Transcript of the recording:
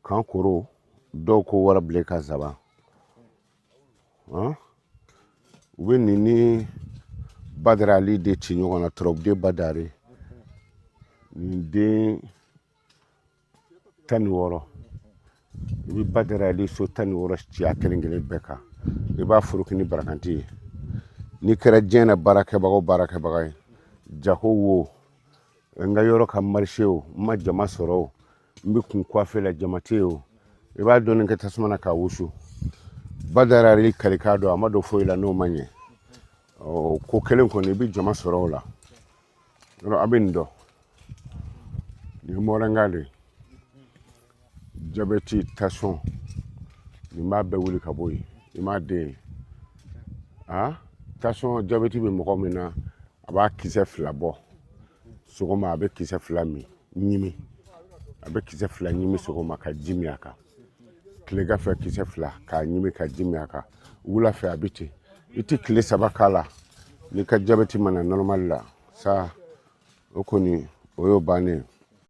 kan koro dɔw ko wara bilen ka zaba u bɛ nin ni Badara Ali de ci ɲɔgɔn na Turabuden Badari nin den 16 i bɛ Badara Ali so 16 ci a kelen-kelen bɛɛ kan i b'a furuki ni barakanti ye n'i kɛra diɲɛ na baarakɛbaga ye jago wo n ka yɔrɔ ka marché o n ma jama sɔrɔ o n bɛ kun coiffé la jama tɛ o i b'a dɔɔni kɛ tasuma na k'a wusu Badara Ali kalikan dɔn a ma dɔn foyi la n'o ma ɲɛ ko kelen kɔni i bɛ jama sɔrɔ o la a bɛ nin dɔn nin mɔrɛnga de jabɛti tension nin b'a bɛɛ wuli ka bɔ yen i m'a den tension jabɛti bɛ mɔgɔ min na a b'a kisɛ 2 bɔ sɔgɔma a bɛ kisɛ 2 min ɲimi a bɛ kisɛ 2 ɲimi sɔgɔma ka ji min a kan tilega fɛ kisɛ 2 k'a ɲimi ka ji min a kan wula fɛ a bɛ ten i tɛ tile 3 k'a la n'i ka jabɛti mana normal la sa o kɔni o y'o bannen